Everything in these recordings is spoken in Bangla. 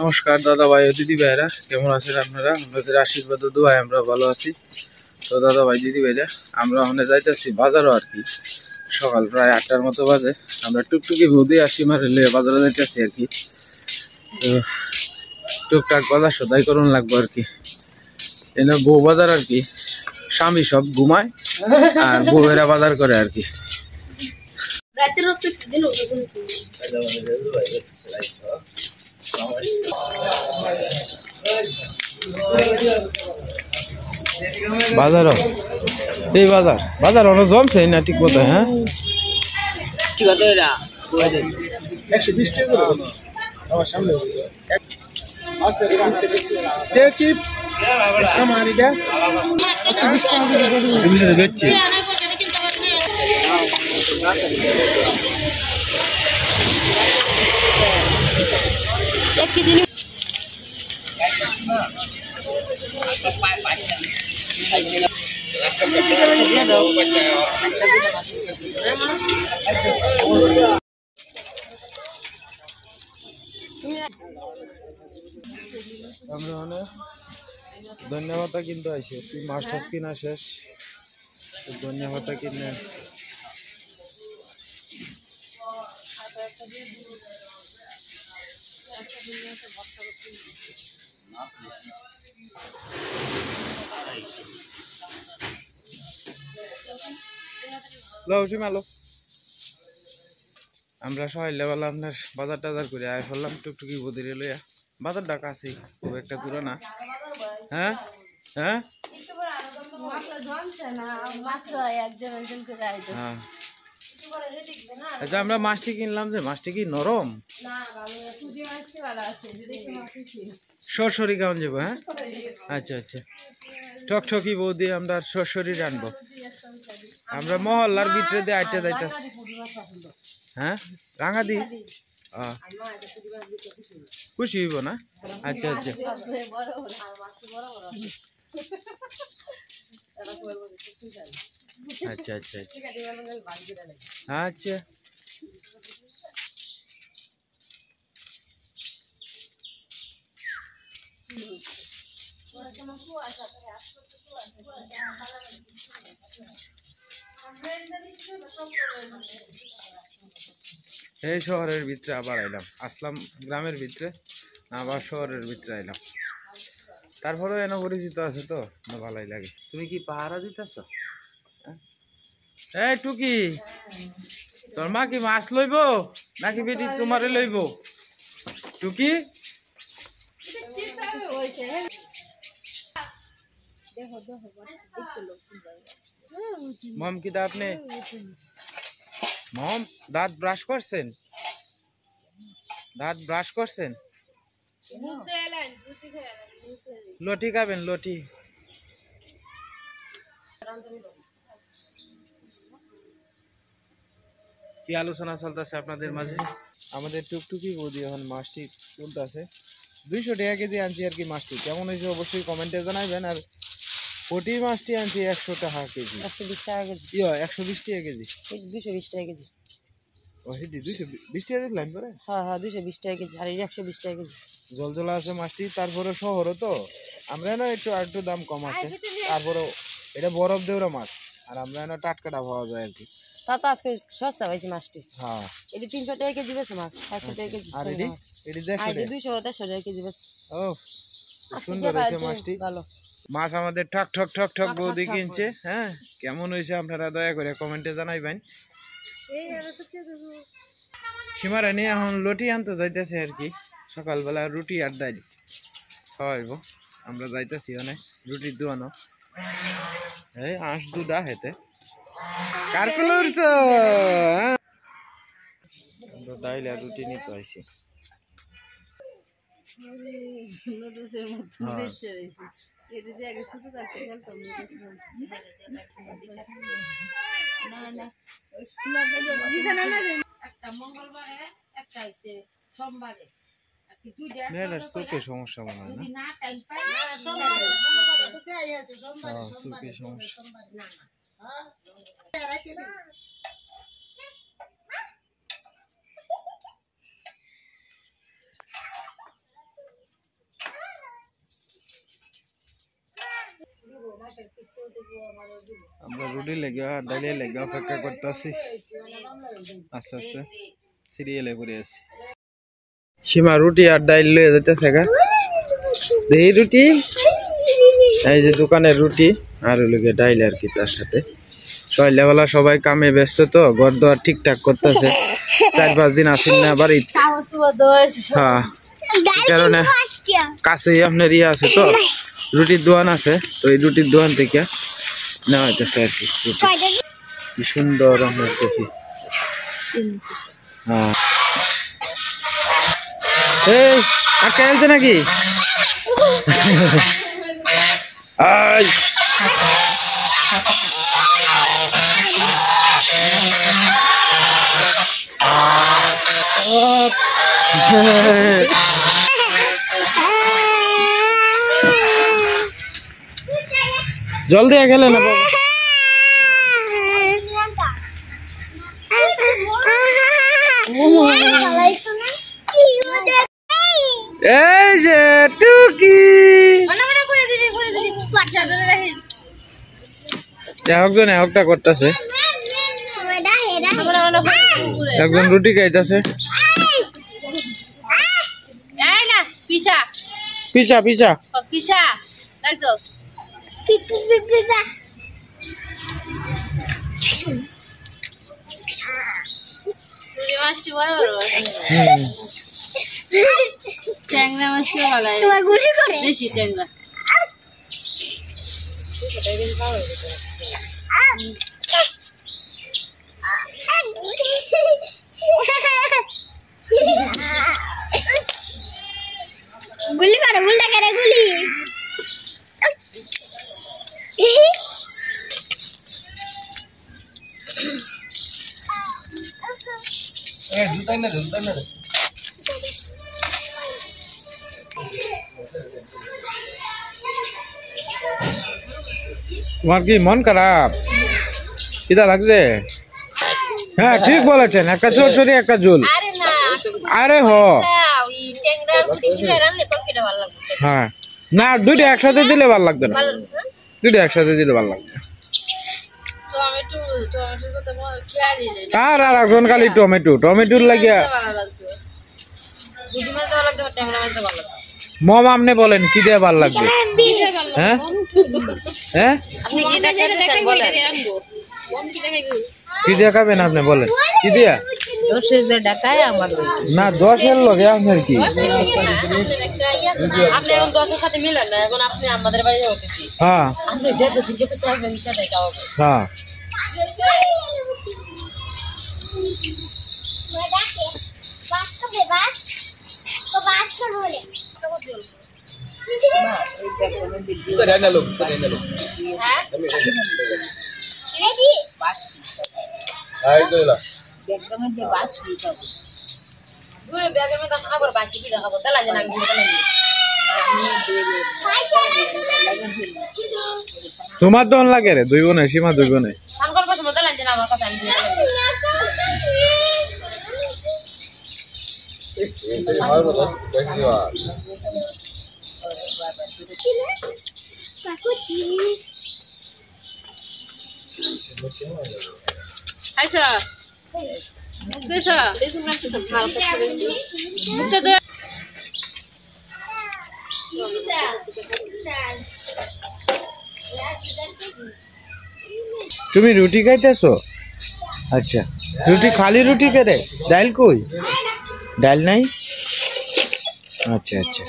নমস্কার দাদা ভাই ও দিদি ভাইরা, কেমন আছেন আপনারা? আপনাদের আশীর্বাদ ও দোয়ায় আমরা ভালো আছি। তো দাদা ভাই দিদি ভাইরা, আমরা ওখানে যাইতেছি বাজারও আর কি। সকাল প্রায় 8টার মতো বাজে। আমরা টুকটুকি বৌদি আসি মারে বাজারে যাইতেছি আর কি। তো টুকটাক বাজার সদাই করুন লাগবো আর কি। এনে বউ বাজার আর কি, স্বামী সব ঘুমায় আর বউয়েরা বাজার করে আর কি। বাজারও এই বাজার অনেক জমছে না ঠিক মতো। হ্যাঁ ঠিক আছে, 120 টাকা করে বলছি আমার সামনে আছে তে চিপস আমার এটা 120 টাকা দিয়ে বেচছি। এক কেজি আমরা অনেক ধন্যবাদ কিন্তু আইছে তুই মাছ টাছ কিনা শেষ, ধন্যবাদ কিনে মালো। আমরা সবাই লেবেলা আপনার বাজার টাজার করে আয় ফেললাম টুকটুকি বদিরে লইয়া। বাজার ডাকা আছে, খুব একটা দূরে না। হ্যাঁ হ্যাঁ হ্যাঁ। আচ্ছা, আমরা মাছটি কিনলাম যে মাছটি কি নরম সরসরি কেমন যাবো? হ্যাঁ আচ্ছা আচ্ছা, ঠকঠকি বৌদি আমরা সরসরি রানবো। আমরা মহল্লার ভিতরে দিয়ে আইতে যাইতেছি। হ্যাঁ রাঙা দি খুশি হইব না? আচ্ছা আচ্ছা আচ্ছা আচ্ছা আচ্ছা। এই শহরের ভিতরে আবার আইলাম, আসলাম গ্রামের ভিতরে আবার শহরের ভিতরে আইলাম। তারপরেও এনে পরিচিত আছে তো ভালোই লাগে। তুমি কি পাহারা দিতেছ? এই টুকি, তোর মা কি মাছ লইব নাকি বেটি তোমারে লইব? টুকি মম কি দা আপনি মম দাঁত ব্রাশ করছেন? দাঁত ব্রাশ করছেন? লটি খাবেন? লটি কি আলোচনা চলতেছে আপনাদের মাঝে? আমাদের টুকটুকি বৌদি এখন মাছটি তুলতেছে। 200 টাকা কেজি আনছি আর কি। মাছটি কেমন হয়েছে অবশ্যই কমেন্টে জানাবেন। আর পটি মাছটি আনছি 100 টাকা কেজি। 120 টাকা কেজি। 120 টাকা কেজি। 220 টাকা কেজি। ও হেদি 220 টাকা দিলেন পরে? হ্যাঁ হ্যাঁ 220 টাকা কেজি। আর 120 টাকা কেজি। জলজলা আছে মাছটি। তারপরে শহরও তো আমরা না একটু দাম কম আছে। তারপরে এটা বরফ দেওয়া মাছ, আর আমরা না টাটকাটা পাওয়া যায় আর কি। তা তো আজকে সস্তা পাইছি মাছটি। হ্যাঁ এটি 300 টাকা কেজি বেছে মাছ, 400 টাকা কেজি। আর এটি 200 টাকা কেজি বেছে। ও সুন্দর হয়েছে মাছটি। ভালো মাছ আমাদের ঠক ঠক ঠক ঠক বৌদি কিনছে। হ্যাঁ কেমন হয়েছে আপনারা দয়া করে কমেন্টে জানাইবেন। সীমারা নিয়ে এখন লটি আনতে যাইতেছে আর কি। সকালবেলা রুটি আর ডাল খাওয়াইব। আমরা যাইতেছি অনেক রুটি দুয়ানো। এই আঁশ দুটা হেতে কারকুল উঠছো। আমরা ডাইল আর রুটি নিতে আইছি। মেয়েটার চোখে সমস্যা মনে হয় না? চোখে সমস্যা। আমরা রুটি লেগে আর ডাইলে লেগে অপেক্ষা করতেছি আস্তে আস্তে সিরিয়ালে পড়ে আছি সীমা রুটি আর ডাইল লয়ে যাইতেছে গা এই রুটি এই যে দোকানের রুটি আর লগে ডাইল আর কি তার সাথে সকালবেলা সবাই কামে ব্যস্ত তো ঘর দোয়ার ঠিকঠাক করতেছে 4-5 দিন আসেন না বাড়ি হ্যাঁ কারণে কাছেই আপনার ইয়ে আছে তো রুটির দোকান আছে তো এই রুটির দোকান থেকে নেওয়া হইতেছে আর কি রুটি কি সুন্দর আপনার কফি হ্যাঁ এই আটকা গেছে নাকি আই জলদি খেলে না বাবা এই যে টুকি একজন একটা করতেছে একজন রুটি খাইতেছে পিছা পিছা পিসা একদম মাছটি বড় বড় ট্যাংরা মাছটিও ভালো লাগে বেশি ট্যাংরা গুলি করে উল্টা করে গুলি তোমার কি মন খারাপ কিটা লাগছে হ্যাঁ ঠিক বলেছেন একটা চোরচুরি একটা ঝোল আরে হ হ্যাঁ না দুইটা একসাথে দিলে ভালো লাগবে না দুইটা একসাথে দিলে ভালো লাগবে আর আর একজন খালি টমেটো টমেটোর লাগিয়া মম আপনি বলেন কি দিয়ে ভালো লাগবে হ্যাঁ হ্যাঁ কি দিয়ে খাবেন আপনি বলেন কি দিয়া না 10-এর লগে আপনার কি হ্যাঁ হ্যাঁ তোমার দন লাগে রে দুই বোনে সীমা দুই বোনে তুমি রুটি খাইতেছো আচ্ছা রুটি খালি রুটি করে ডাল কই ডাল নাই আচ্ছা আচ্ছা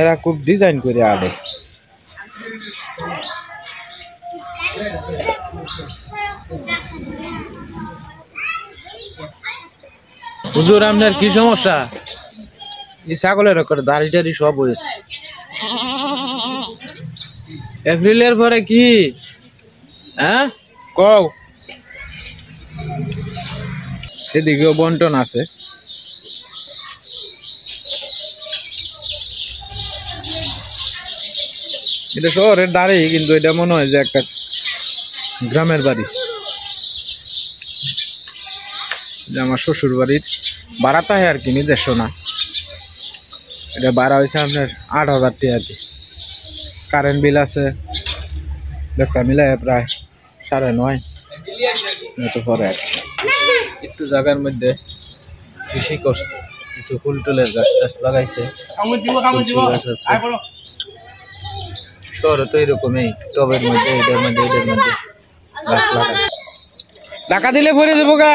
এরা খুব ডিজাইন করে আড়ে হুজুর আপনার কি সমস্যা এই ছাগলের দাড়ি টাড়ি সব হয়েছে এপ্রিলের পরে কি হ্যাঁ কও এদিকেও বন্টন আছে এটা শহরের দাঁড়িয়ে কিন্তু এটা মনে হয় যে একটা গ্রামের বাড়ি যে আমার শ্বশুর বাড়ির বাড়াতে হয় আর কি নিজস্ব না এটা ভাড়া হয়েছে আপনার 8,000 টাকা দিয়ে। কারেন্ট বিল আছে দেখা মিলাই প্রায় 9.5 মতো পরে আর কি। একটু জায়গার মধ্যে কৃষি করছে, কিছু ফুল টুলের গাছ টাছ লাগাইছে, তুলসী গাছ আছে। শহরে তো এরকমই টবের মধ্যে এটার মধ্যে গাছ লাগায়। টাকা দিলে ভরে দেবো গা।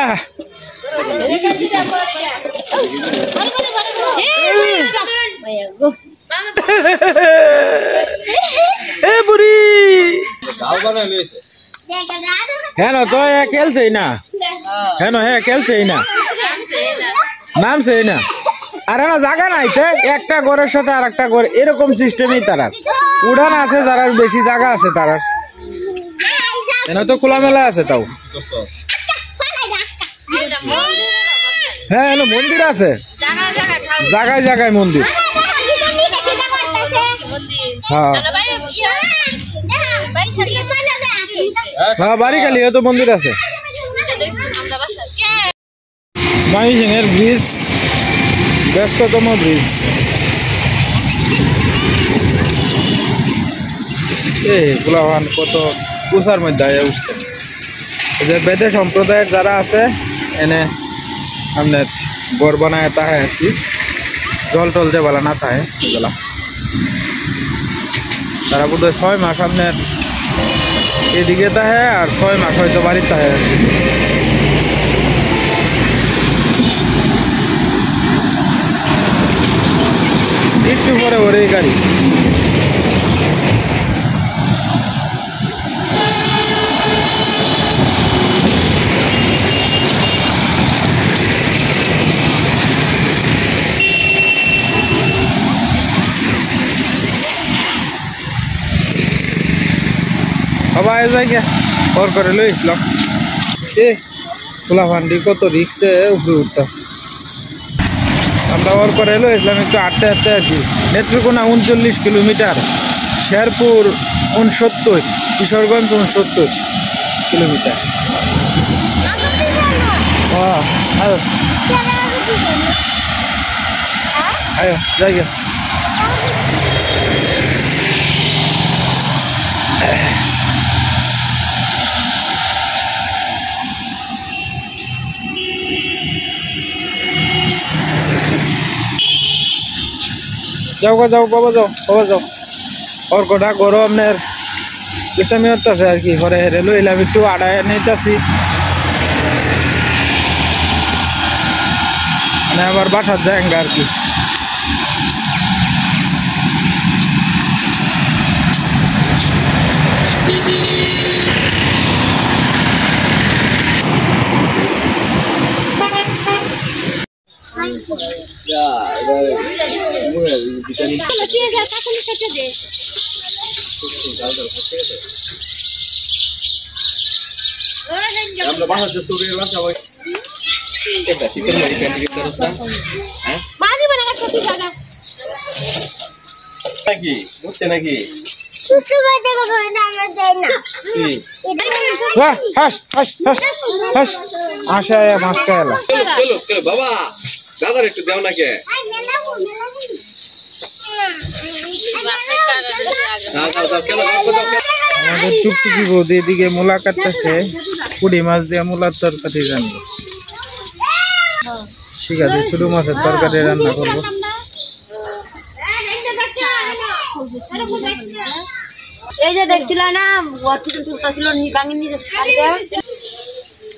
এ বুড়ি হ্যাঁ তো খেলছেই না, হ্যাঁ খেলছেই না, নামছেই না। আর না জায়গা নাই তো, একটা ঘরের সাথে আর একটা ঘর এরকম সিস্টেমই তারা। উড়ান আছে যারা বেশি জায়গা আছে তারা, এনে তো খোলামেলা আছে। তাও হ্যাঁ এনে মন্দির আছে, জায়গায় জায়গায় মন্দির। হ্যাঁ হ্যাঁ বাড়ি খালি তো মন্দির আছে। ময়মনসিংহের ব্রিজ ব্যস্ততম ব্রিজ। গোলাপান কত উঁচার মধ্যে উঠছে। যে বেদে সম্প্রদায়ের যারা আছে এনে আপনার গড় বানায় তাহে আর কি, জল টল যে বলা না থাকে এগুলা। তারা বোধ হয় 6 মাস আপনার এদিকে তাহে আর 6 মাস হয়তো বাড়ির তাহে আর কি। একটু পরে ওরে গাড়ি বাবা এ যাই গিয়া ওর করে লইছিলাম। খোলা ভান্ডি কত রিক্সে উপরে উঠতেছে। আমরা ওর করে লইছিলাম একটু হাঁটতে হাঁটতে আর কি। Netrokona 39 kilometre, Sherpur 69, Kishoreganj 69 kilometre. আয় যাই গিয়া। যাও বাবা যাও। ওর গোটা গরমের দুষ্টামি হতেছে আর কি। ঘরে হেরে লইলাম একটু আড়াই নিতেছি, মানে আবার বাসার জায়গা আর কি। আশা মাছ খাইলা বাবা দাদার একটু দেও নাকি। আমাদের টুকটুকি বৌদি এদিকে মূলা কাটতেছে, পুঁটি মাছ দিয়ে মূলার তরকারি রান্না। ঠিক আছে, ছোট মাছের তরকারি রান্না করবো। এই যে দেখছিল না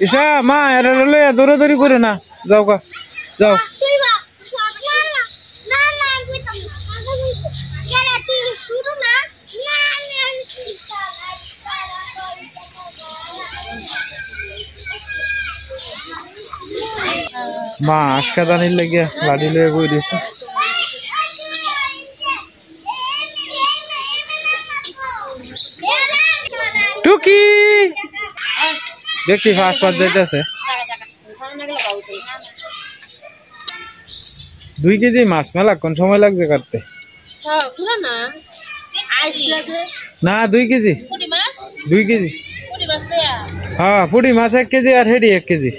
ঈশা মা এরা লইয়া দৌড়াদৌড়ি করে না, যাও যাও। মা আশকাদানির লেগে লাঠি লয়ে বই দিছে। টুকি দেখি ফাঁস যাইতেছে। 2 কেজি মাছ মেলা কোন সময় লাগছে কাটতে? না 2 কেজি, 2 কেজি। হ্যাঁ পুঁটি মাছ 1 কেজি আর হেডি 1 কেজি।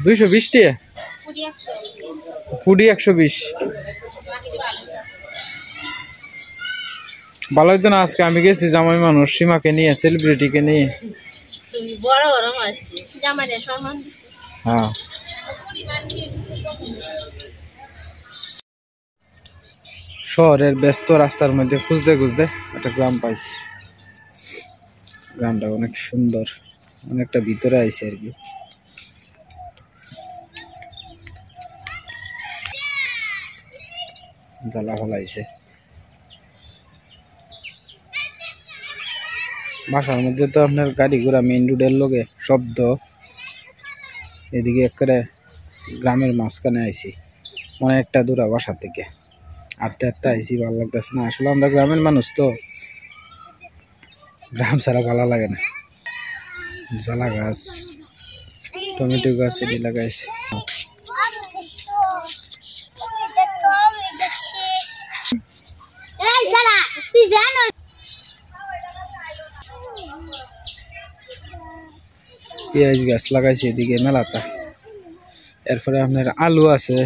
220 টাকা ফুডি 120 ভালো হইতো না আজকে আমি গেছি জামাই মানুষ সীমাকে নিয়ে সেলিব্রিটিকে নিয়ে বড় বড় মাছ জামাইরে সম্মান দিছে হ্যাঁ শহরের ব্যস্ত রাস্তার মধ্যে খুঁজতে খুঁজতে একটা গ্রাম পাইছি গ্রামটা অনেক সুন্দর অনেকটা ভিতরে আইছে আর কি জ্বালা ফলাইছে বাসার মধ্যে তো আপনার গাড়ি ঘোড়া মেইন রোডের লগে শব্দ এদিকে একেবারে গ্রামের মাঝখানে আইছি অনেকটা দূরা বাসা থেকে আটটা আটটা আইসি ভালো লাগতেছে না আসলে আমরা গ্রামের মানুষ তো গ্রাম ছাড়া ভালো লাগে না জ্বালা গাছ টমেটো গাছ এটি লাগাইছে পেঁয়াজ গাছ লাগাইছে এদিকে মেলাটা এরপরে আপনার আলু আছে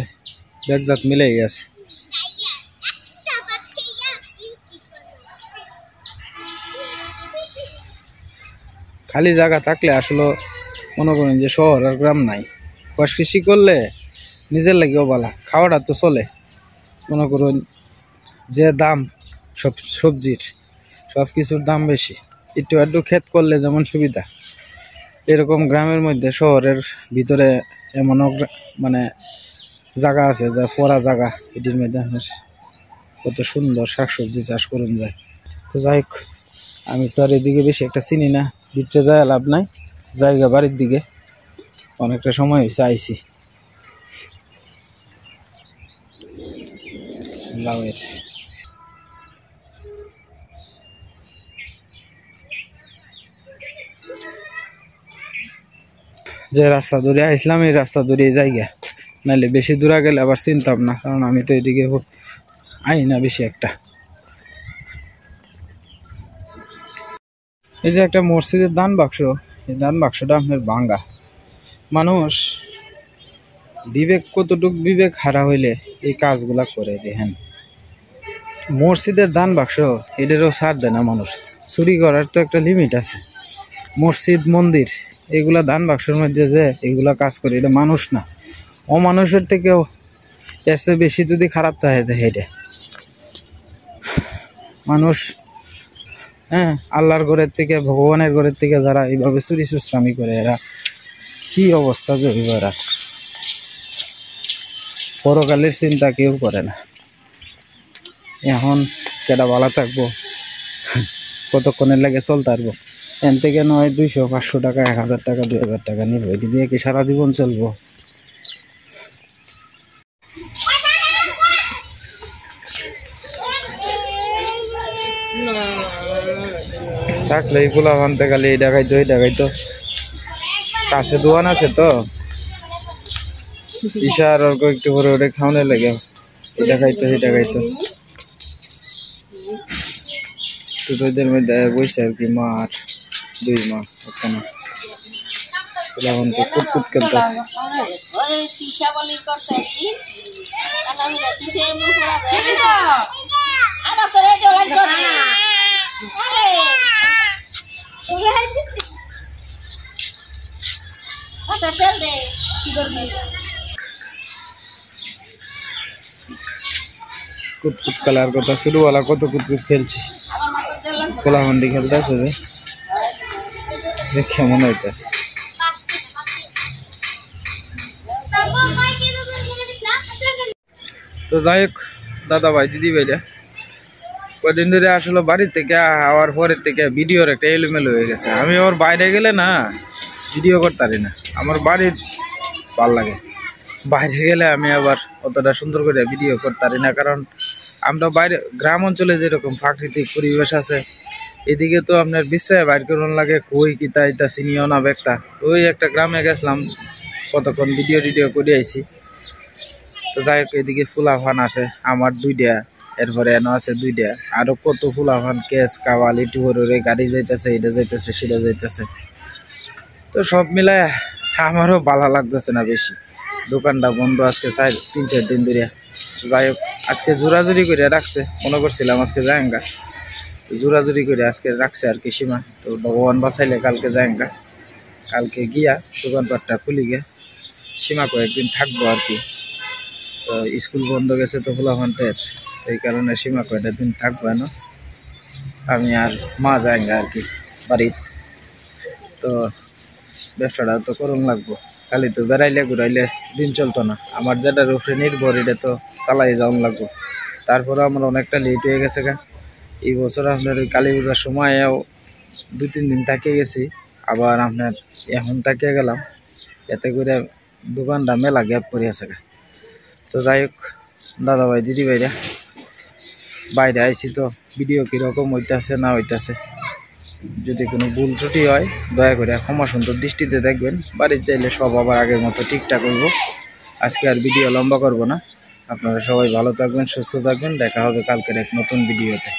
বেগজাত মিলেই আছে খালি জায়গা থাকলে আসলে মনে করেন যে শহর আর গ্রাম নাই চাষ কৃষি করলে নিজের লাগেও ভালো খাওয়াটা তো চলে মনে করুন যে দাম সব সবজির সব কিছুর দাম বেশি একটু একটু ক্ষেত করলে যেমন সুবিধা এরকম গ্রামের মধ্যে শহরের ভিতরে এমনও মানে জায়গা আছে যা ফোরা জায়গা এটির মধ্যে কত সুন্দর শাকসবজি চাষ করুন যায় তো যাই হোক আমি তো আর এদিকে বেশি একটা চিনি না ভিতরে যায় লাভ নাই জায়গা বাড়ির দিকে অনেকটা সময় হয়েছে আইসি লাউয়ের যে রাস্তা ধরে আসলাম এই রাস্তা ধরে জায়গা নাহলে বেশি দূরে গেলে আবার চিনতাম না কারণ আমি তো এদিকে আই না বেশি একটা এই যে একটা মসজিদের দান বাক্স এই দান বাক্সটা আপনার ভাঙ্গা মানুষ বিবেক কতটুক বিবেক হারা হইলে এই কাজগুলা করে দেখেন মসজিদের দান বাক্স এটারও ছাড় দেয় না মানুষ চুরি করার তো একটা লিমিট আছে মসজিদ মন্দির এগুলা দান বাক্সের মধ্যে যে এগুলা কাজ করে এটা মানুষ না অমানুষের থেকেও এর চেয়ে বেশি যদি খারাপ থাকে এটা মানুষ হ্যাঁ আল্লাহর ঘরের থেকে ভগবানের ঘরের থেকে যারা এইভাবে চুরি চুশ্রামি করে এরা কি অবস্থা জড়িব এরা পরকালের চিন্তা কেউ করে না এখন কেডা ভালো থাকবো কতক্ষণের লাগে চলতে পারবো এন থেকে নয় 200-500 টাকা 1000 টাকা 2000 টাকা নিব এটি দিয়ে কি সারা জীবন চলবো থাকলে এইগুলো আনতে গেলে এই দেখাইতো কাছে দোকান আছে তো ইশার অল্প একটু করে ওটা খাওয়ানোর লাগে এই দেখাইতো দুটোদের মধ্যে বসে আর কি মা আর 2 মা ওখানে কুটকুট খেলতেছে কুতকুত খেলার কথা শুরুওয়ালা কত কুতকুত খেলছি কোলাহন্ডি খেলতেছে যে কেমন হইতেছে তো যাই হোক দাদা ভাই দিদি ভাইরা কদিন ধরে আসলে বাড়ি থেকে আওয়ার পরের থেকে ভিডিওর একটা এলোমেলো হয়ে গেছে আমি ওর বাইরে গেলে না ভিডিও করতে পারি না আমার বাড়ির ভাল লাগে বাইরে গেলে আমি আবার অতটা সুন্দর করে ভিডিও করতে পারি না কারণ আমরা বাইরে গ্রাম অঞ্চলে যেরকম প্রাকৃতিক পরিবেশ আছে এদিকে তো আপনার বিশ্রায় বাইর করুন লাগে কই কিতা ইতা চিনিও না ব্যক্তা ওই একটা গ্রামে গেছিলাম কতক্ষণ ভিডিও করে আইছি তো যাই হোক এদিকে ফুলাফান আছে আমার 2টা এরপরে এনো আছে 2টা আরো কত ফুলাফান কেস কাওয়াল ইটু হরে গাড়ি যাইতেছে এটা যাইতেছে সেটা যাইতেছে তো সব মিলায় আমারও ভালো লাগতেছে না বেশি, দোকানটা বন্ধ আজকে 3-4 দিন ধরে। যাই হোক, আজকে জোরাজুরি করে রাখছে, মনে করছিলাম আজকে যায়গা, জোরাজুরি করে আজকে রাখছে আর কি সীমা। তো ভগবান বাঁচাইলে কালকে যায়গা, কালকে গিয়া দোকানপাটটা খুলি গে সীমা কয়েকদিন থাকবো আর কি। তো স্কুল বন্ধ গেছে তো ফুলাফান্তের, এই কারণে সীমা কয়েকটা দিন থাকবো না, আমি আর মা যায়গা আর কি বাড়িতে। তো ব্যবসাটা তো করুন লাগবো, খালি তো বেড়াইলে ঘুরাইলে দিন চলতো না, আমার যেটার উপরে নির্ভর এটা তো চালাই যাওয়ান লাগবো। তারপরে আমার অনেকটা লেট হয়ে গেছে গা, এই বছর আপনার ওই কালী পূজার সময়ও 2-3 দিন থাকে গেছি, আবার আপনার এখন থাকিয়ে গেলাম, এতে করে দোকানটা মেলা গ্যাপ পড়ে আছে গা। তো যাই হোক দাদা ভাই দিদি ভাইরা, বাইরে আইসি তো ভিডিও কীরকম হইতেছে না হইতেছে, যদি কোনো ভুল ত্রুটি হয় দয়া করে ক্ষমা সুন্দর দৃষ্টিতে দেখবেন। বাড়ির চাইলে সব আবার আগের মতো ঠিকঠাক হইব। আজকে আর ভিডিও লম্বা করব না, আপনারা সবাই ভালো থাকবেন, সুস্থ থাকবেন, দেখা হবে কালকের এক নতুন ভিডিওতে।